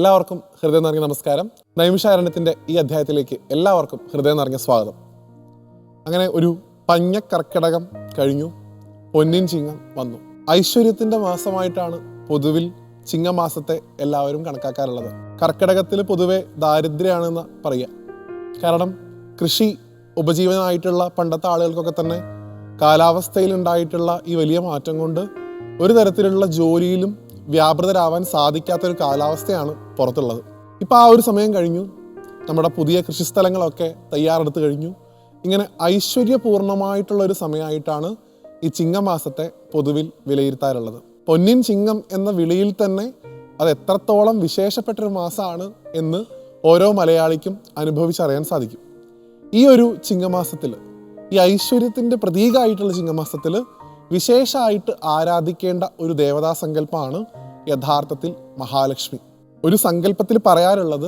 എല്ലാവർക്കും ഹൃദയം നിറഞ്ഞ നമസ്കാരം. നൈമിഷാരണ്യത്തിൻ്റെ ഈ അധ്യായത്തിലേക്ക് എല്ലാവർക്കും ഹൃദയം നിറഞ്ഞ സ്വാഗതം. അങ്ങനെ ഒരു പഞ്ഞക്കർക്കിടകം കഴിഞ്ഞു, പൊന്നിൻ ചിങ്ങം വന്നു. ഐശ്വര്യത്തിൻ്റെ മാസമായിട്ടാണ് പൊതുവിൽ ചിങ്ങമാസത്തെ എല്ലാവരും കണക്കാക്കാറുള്ളത്. കർക്കിടകത്തിൽ പൊതുവെ ദാരിദ്ര്യമാണെന്ന് പറയുക. കാരണം കൃഷി ഉപജീവനമായിട്ടുള്ള പണ്ടത്തെ ആളുകൾക്കൊക്കെ തന്നെ കാലാവസ്ഥയിൽ ഉണ്ടായിട്ടുള്ള ഈ വലിയ മാറ്റം കൊണ്ട് ഒരു തരത്തിലുള്ള ജോലിയിലും വ്യാപൃതരാവാൻ സാധിക്കാത്തൊരു കാലാവസ്ഥയാണ് പുറത്തുള്ളത്. ഇപ്പോൾ ആ ഒരു സമയം കഴിഞ്ഞു, നമ്മുടെ പുതിയ കൃഷിസ്ഥലങ്ങളൊക്കെ തയ്യാറെടുത്ത് കഴിഞ്ഞു. ഇങ്ങനെ ഐശ്വര്യപൂർണമായിട്ടുള്ളൊരു സമയമായിട്ടാണ് ഈ ചിങ്ങമാസത്തെ പൊതുവിൽ വിലയിരുത്താറുള്ളത്. പൊന്നിൻ ചിങ്ങം എന്ന വിളിയിൽ തന്നെ അത് എത്രത്തോളം വിശേഷപ്പെട്ടൊരു മാസമാണ് എന്ന് ഓരോ മലയാളിക്കും അനുഭവിച്ചറിയാൻ സാധിക്കും. ഈ ഒരു ചിങ്ങമാസത്തിൽ, ഈ ഐശ്വര്യത്തിൻ്റെ പ്രതീകമായിട്ടുള്ള ചിങ്ങമാസത്തിൽ വിശേഷമായിട്ട് ആരാധിക്കേണ്ട ഒരു ദേവതാ സങ്കല്പമാണ് യഥാർത്ഥത്തിൽ മഹാലക്ഷ്മി. ഒരു സങ്കല്പത്തിൽ പറയാറുള്ളത്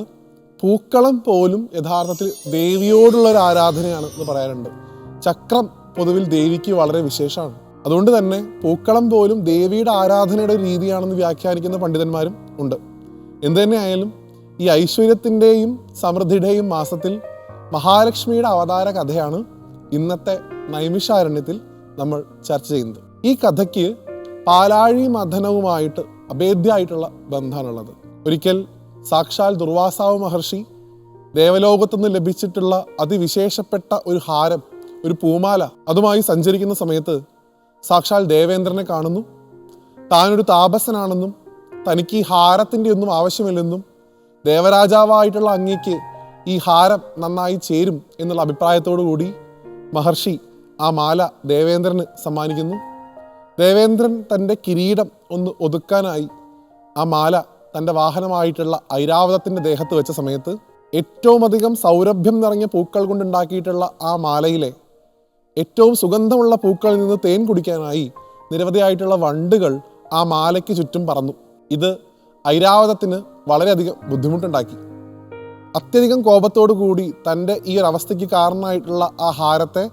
പൂക്കളം പോലും യഥാർത്ഥത്തിൽ ദേവിയോടുള്ളൊരു ആരാധനയാണ് എന്ന് പറയാറുണ്ട്. ചക്രം പൊതുവിൽ ദേവിക്ക് വളരെ വിശേഷമാണ്. അതുകൊണ്ട് തന്നെ പൂക്കളം പോലും ദേവിയുടെ ആരാധനയുടെ ഒരു രീതിയാണെന്ന് വ്യാഖ്യാനിക്കുന്ന പണ്ഡിതന്മാരും ഉണ്ട്. എന്തു തന്നെയായാലും ഈ ഐശ്വര്യത്തിൻ്റെയും സമൃദ്ധിയുടെയും മാസത്തിൽ മഹാലക്ഷ്മിയുടെ അവതാര കഥയാണ് ഇന്നത്തെ നൈമിഷാരണ്യത്തിൽ നമ്മൾ ചർച്ച ചെയ്യുന്നത്. ഈ കഥയ്ക്ക് പാലാഴി മഥനവുമായിട്ട് അഭേദ്യമായിട്ടുള്ള ബന്ധമാണുള്ളത്. ഒരിക്കൽ സാക്ഷാൽ ദുർവാസാവ് മഹർഷി ദേവലോകത്തുനിന്ന് ലഭിച്ചിട്ടുള്ള അതിവിശേഷപ്പെട്ട ഒരു ഹാരം, ഒരു പൂമാല, അതുമായി സഞ്ചരിക്കുന്ന സമയത്ത് സാക്ഷാൽ ദേവേന്ദ്രനെ കാണുന്നു. താനൊരു താപസനാണെന്നും തനിക്ക് ഈ ഹാരത്തിൻ്റെ ഒന്നും ആവശ്യമില്ലെന്നും ദേവരാജാവായിട്ടുള്ള അങ്ങേക്ക് ഈ ഹാരം നന്നായി ചേരും എന്നുള്ള അഭിപ്രായത്തോടു കൂടി മഹർഷി ആ മാല ദേവേന്ദ്രന് സമ്മാനിക്കുന്നു. ദേവേന്ദ്രൻ തൻ്റെ കിരീടം ഒന്ന് ഒതുക്കാനായി ആ മാല തൻ്റെ വാഹനമായിട്ടുള്ള ഐരാവതത്തിൻ്റെ ദേഹത്ത് വെച്ച സമയത്ത് ഏറ്റവും അധികം സൗരഭ്യം നിറഞ്ഞ പൂക്കൾ കൊണ്ടുണ്ടാക്കിയിട്ടുള്ള ആ മാലയിലെ ഏറ്റവും സുഗന്ധമുള്ള പൂക്കളിൽ നിന്ന് തേൻ കുടിക്കാനായി നിരവധിയായിട്ടുള്ള വണ്ടുകൾ ആ മാലയ്ക്ക് ചുറ്റും പറന്നു. ഇത് ഐരാവതത്തിന് വളരെയധികം ബുദ്ധിമുട്ടുണ്ടാക്കി. അത്യധികം കോപത്തോടു കൂടി തൻ്റെ ഈ ഒരു അവസ്ഥയ്ക്ക് കാരണമായിട്ടുള്ള ആ ഹാരത്തെ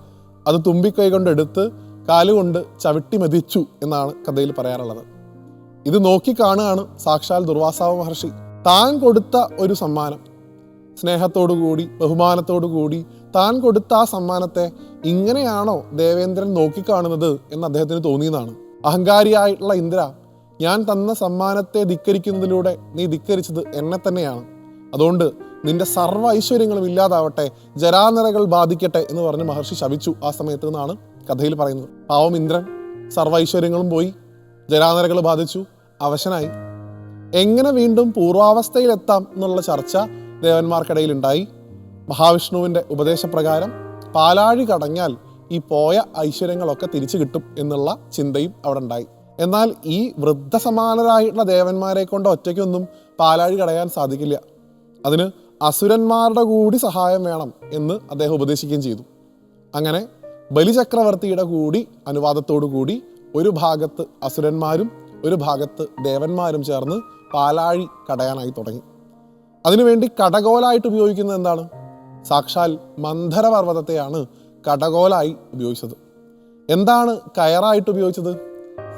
അത് തുമ്പിക്കൈ കൊണ്ടെടുത്ത് കാലുകൊണ്ട് ചവിട്ടി മെതിച്ചു എന്നാണ് കഥയിൽ പറയാറുള്ളത്. ഇത് നോക്കിക്കാണുകയാണ് സാക്ഷാൽ ദുർവാസാവ് മഹർഷി. താൻ കൊടുത്ത ഒരു സമ്മാനം, സ്നേഹത്തോടു കൂടി ബഹുമാനത്തോടു കൂടി താൻ കൊടുത്ത ആ സമ്മാനത്തെ ഇങ്ങനെയാണോ ദേവേന്ദ്രൻ നോക്കിക്കാണുന്നത് എന്ന് അദ്ദേഹത്തിന് തോന്നിയതാണ്. അഹങ്കാരിയായിട്ടുള്ള ഇന്ദ്ര, ഞാൻ തന്ന സമ്മാനത്തെ ധിക്കരിക്കുന്നതിലൂടെ നീ ധിക്കരിച്ചത് എന്നെ തന്നെയാണ്. അതുകൊണ്ട് നിന്റെ സർവ്വ ഐശ്വര്യങ്ങളും ഇല്ലാതാവട്ടെ, ജരാനരകൾ ബാധിക്കട്ടെ എന്ന് പറഞ്ഞ് മഹർഷി ശപിച്ചു ആ സമയത്ത് എന്നാണ് കഥയിൽ പറയുന്നത്. പാവം ഇന്ദ്രൻ സർവ്വ ഐശ്വര്യങ്ങളും പോയി, ജരാനരകൾ ബാധിച്ചു, അവശനായി. എങ്ങനെ വീണ്ടും പൂർവാവസ്ഥയിലെത്താം എന്നുള്ള ചർച്ച ദേവന്മാർക്കിടയിൽ ഉണ്ടായി. മഹാവിഷ്ണുവിൻ്റെ ഉപദേശപ്രകാരം പാലാഴി കടഞ്ഞാൽ ഈ പോയ ഐശ്വര്യങ്ങളൊക്കെ തിരിച്ചു കിട്ടും എന്നുള്ള ചിന്തയും അവിടെ ഉണ്ടായി. എന്നാൽ ഈ വൃദ്ധസമാനരായിട്ടുള്ള ദേവന്മാരെ കൊണ്ട് ഒറ്റയ്ക്കൊന്നും പാലാഴി കടയാൻ സാധിക്കില്ല. അതിന് അസുരന്മാരുടെ കൂടി സഹായം വേണം എന്ന് അദ്ദേഹം ഉപദേശിക്കുകയും ചെയ്തു. അങ്ങനെ ബലിചക്രവർത്തിയുടെ കൂടി അനുവാദത്തോടു കൂടി ഒരു ഭാഗത്ത് അസുരന്മാരും ഒരു ഭാഗത്ത് ദേവന്മാരും ചേർന്ന് പാലാഴി കടയാനായി തുടങ്ങി. അതിനുവേണ്ടി കടകോലായിട്ട് ഉപയോഗിക്കുന്നത് എന്താണ്? സാക്ഷാൽ മന്ധരപർവ്വതത്തെയാണ് കടകോലായി ഉപയോഗിച്ചത്. എന്താണ് കയറായിട്ട് ഉപയോഗിച്ചത്?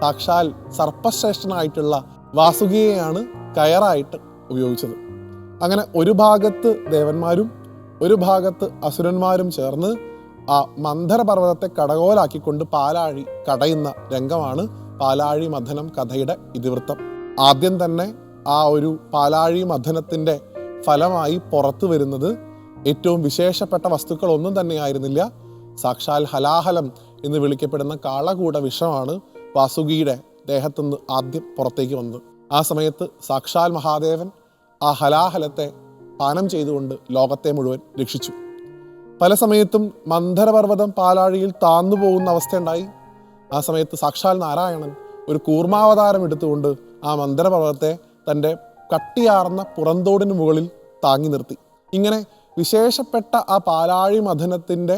സാക്ഷാൽ സർപ്പശ്രേഷ്ഠനായിട്ടുള്ള വാസുകിയെയാണ് കയറായിട്ട് ഉപയോഗിച്ചത്. അങ്ങനെ ഒരു ഭാഗത്ത് ദേവന്മാരും ഒരു ഭാഗത്ത് അസുരന്മാരും ചേർന്ന് ആ മന്ധരപർവ്വതത്തെ കടകോലാക്കിക്കൊണ്ട് പാലാഴി കടയുന്ന രംഗമാണ് പാലാഴി മഥനം കഥയുടെ ഇതിവൃത്തം. ആദ്യം തന്നെ ആ ഒരു പാലാഴി മഥനത്തിൻ്റെ ഫലമായി പുറത്തു വരുന്നത് ഏറ്റവും വിശേഷപ്പെട്ട വസ്തുക്കളൊന്നും തന്നെയായിരുന്നില്ല. സാക്ഷാൽ ഹലാഹലം എന്ന് വിളിക്കപ്പെടുന്ന കാളകൂട വിഷമാണ് വാസുകിയുടെ ദേഹത്തുനിന്ന് ആദ്യം പുറത്തേക്ക് വന്നത്. ആ സമയത്ത് സാക്ഷാൽ മഹാദേവൻ ആ ഹലാഹലത്തെ പാനം ചെയ്തുകൊണ്ട് ലോകത്തെ മുഴുവൻ രക്ഷിച്ചു. പല സമയത്തും മന്ധരപർവ്വതം പാലാഴിയിൽ താന്നു പോകുന്ന അവസ്ഥയുണ്ടായി. ആ സമയത്ത് സാക്ഷാൽ നാരായണൻ ഒരു കൂർമാവതാരം എടുത്തുകൊണ്ട് ആ മന്ധരപർവ്വതത്തെ തൻ്റെ കട്ടിയാർന്ന പുറന്തോടിന് മുകളിൽ താങ്ങി നിർത്തി. ഇങ്ങനെ വിശേഷപ്പെട്ട ആ പാലാഴി മഥനത്തിൻ്റെ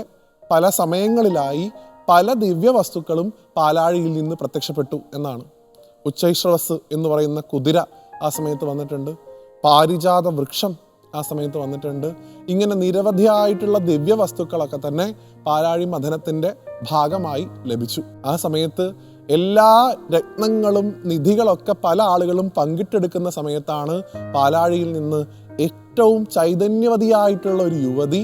പല സമയങ്ങളിലായി പല ദിവ്യവസ്തുക്കളും പാലാഴിയിൽ നിന്ന് പ്രത്യക്ഷപ്പെട്ടു എന്നാണ്. ഉച്ചൈശ്രവസ് എന്ന് പറയുന്ന കുതിര ആ സമയത്ത് വന്നിട്ടുണ്ട്. പാരിജാത വൃക്ഷം ആ സമയത്ത് വന്നിട്ടുണ്ട്. ഇങ്ങനെ നിരവധിയായിട്ടുള്ള ദിവ്യവസ്തുക്കളൊക്കെ തന്നെ പാലാഴി മഥനത്തിൻ്റെ ഭാഗമായി ലഭിച്ചു. ആ സമയത്ത് എല്ലാ രത്നങ്ങളും നിധികളൊക്കെ പല ആളുകളും പങ്കിട്ടെടുക്കുന്ന സമയത്താണ് പാലാഴിയിൽ നിന്ന് ഏറ്റവും ചൈതന്യവതിയായിട്ടുള്ള ഒരു യുവതി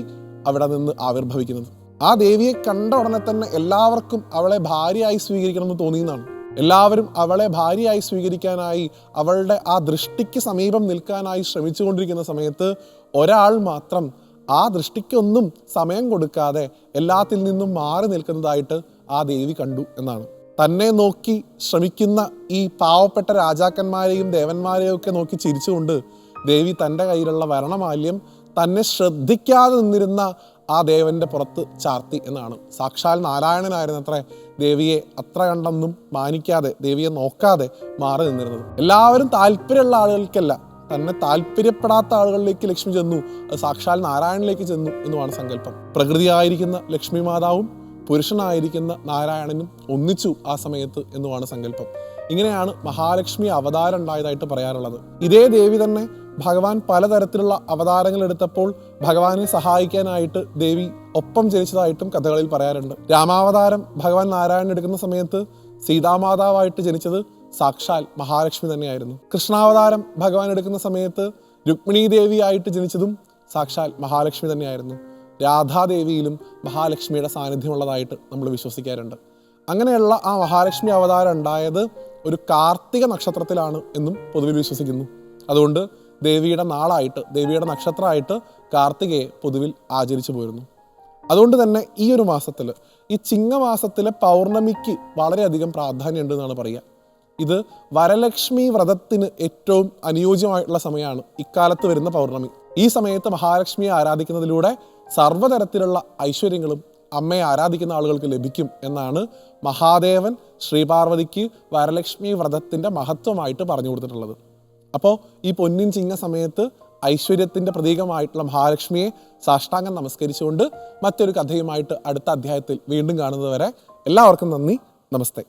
അവിടെ നിന്ന് ആവിർഭവിക്കുന്നത്. ആ ദേവിയെ കണ്ട ഉടനെ തന്നെ എല്ലാവർക്കും അവളെ ഭാര്യയായി സ്വീകരിക്കണമെന്ന് തോന്നിയെന്നാണ്. എല്ലാവരും അവളെ ഭാര്യയായി സ്വീകരിക്കാനായി, അവളുടെ ആ ദൃഷ്ടിക്ക് സമീപം നിൽക്കാനായി ശ്രമിച്ചുകൊണ്ടിരിക്കുന്ന സമയത്ത് ഒരാൾ മാത്രം ആ ദൃഷ്ടിക്കൊന്നും സമയം കൊടുക്കാതെ എല്ലാത്തിൽ നിന്നും മാറി നിൽക്കുന്നതായിട്ട് ആ ദേവി കണ്ടു എന്നാണ്. തന്നെ നോക്കി ശ്രമിക്കുന്ന ഈ പാവപ്പെട്ട രാജാക്കന്മാരെയും ദേവന്മാരെയും ഒക്കെ നോക്കി ചിരിച്ചുകൊണ്ട് ദേവി തൻ്റെ കയ്യിലുള്ള വരണമാല്യം തന്നെ ശ്രദ്ധിക്കാതെ നിന്നിരുന്ന ആ ദേവന്റെ പുറത്ത് ചാർത്തി എന്നാണ്. സാക്ഷാൽ നാരായണനായിരുന്നത്രേ ദേവിയെ അത്ര കണ്ടൊന്നും മാനിക്കാതെ, ദേവിയെ നോക്കാതെ മാറി നിന്നിരുന്നത്. എല്ലാവരും താല്പര്യമുള്ള ആളുകൾക്കല്ല, തന്നെ താല്പര്യപ്പെടാത്ത ആളുകളിലേക്ക് ലക്ഷ്മി ചെന്നു. അത് സാക്ഷാൽ നാരായണനിലേക്ക് ചെന്നു എന്നുമാണ് സങ്കല്പം. പ്രകൃതിയായിരിക്കുന്ന ലക്ഷ്മി മാതാവും പുരുഷനായിരിക്കുന്ന നാരായണനും ഒന്നിച്ചു ആ സമയത്ത് എന്നുമാണ് സങ്കല്പം. ഇങ്ങനെയാണ് മഹാലക്ഷ്മി അവതാരം ഉണ്ടായതായിട്ട് പറയാറുള്ളത്. ഇതേ ദേവി തന്നെ ഭഗവാൻ പലതരത്തിലുള്ള അവതാരങ്ങൾ എടുത്തപ്പോൾ ഭഗവാനെ സഹായിക്കാനായിട്ട് ദേവി ഒപ്പം ജനിച്ചതായിട്ടും കഥകളിൽ പറയാറുണ്ട്. രാമാവതാരം ഭഗവാൻ നാരായണൻ എടുക്കുന്ന സമയത്ത് സീതാമാതാവായിട്ട് ജനിച്ചത് സാക്ഷാൽ മഹാലക്ഷ്മി തന്നെയായിരുന്നു. കൃഷ്ണാവതാരം ഭഗവാൻ എടുക്കുന്ന സമയത്ത് രുക്മിണീ ദേവിയായിട്ട് ജനിച്ചതും സാക്ഷാൽ മഹാലക്ഷ്മി തന്നെയായിരുന്നു. രാധാദേവിയിലും മഹാലക്ഷ്മിയുടെ സാന്നിധ്യമുള്ളതായിട്ട് നമ്മൾ വിശ്വസിക്കാറുണ്ട്. അങ്ങനെയുള്ള ആ മഹാലക്ഷ്മി അവതാരം ഉണ്ടായത് ഒരു കാർത്തിക നക്ഷത്രത്തിലാണ് എന്നും പൊതുവിൽ വിശ്വസിക്കുന്നു. അതുകൊണ്ട് ദേവിയുടെ നാളായിട്ട്, ദേവിയുടെ നക്ഷത്രമായിട്ട് കാർത്തികയെ പൊതുവിൽ ആചരിച്ചു പോരുന്നു. അതുകൊണ്ട് തന്നെ ഈ ഒരു മാസത്തിൽ, ഈ ചിങ്ങമാസത്തിലെ പൗർണമിക്ക് വളരെയധികം പ്രാധാന്യമുണ്ട് എന്നാണ് പറയുക. ഇത് വരലക്ഷ്മി വ്രതത്തിന് ഏറ്റവും അനുയോജ്യമായിട്ടുള്ള സമയമാണ് ഇക്കാലത്ത് വരുന്ന പൗർണമി. ഈ സമയത്ത് മഹാലക്ഷ്മിയെ ആരാധിക്കുന്നതിലൂടെ സർവ്വതരത്തിലുള്ള ഐശ്വര്യങ്ങളും അമ്മയെ ആരാധിക്കുന്ന ആളുകൾക്ക് ലഭിക്കും എന്നാണ് മഹാദേവൻ ശ്രീപാർവതിക്ക് വരലക്ഷ്മി വ്രതത്തിൻ്റെ മഹത്വമായിട്ട് പറഞ്ഞു കൊടുത്തിട്ടുള്ളത്. അപ്പോൾ ഈ പൊന്നിൻ ചിങ്ങ സമയത്ത് ഐശ്വര്യത്തിൻ്റെ പ്രതീകമായിട്ടുള്ള മഹാലക്ഷ്മിയെ സാഷ്ടാംഗം നമസ്കരിച്ചുകൊണ്ട് മറ്റൊരു കഥയുമായിട്ട് അടുത്ത അധ്യായത്തിൽ വീണ്ടും കാണുന്നത് വരെ എല്ലാവർക്കും നന്ദി, നമസ്തേ.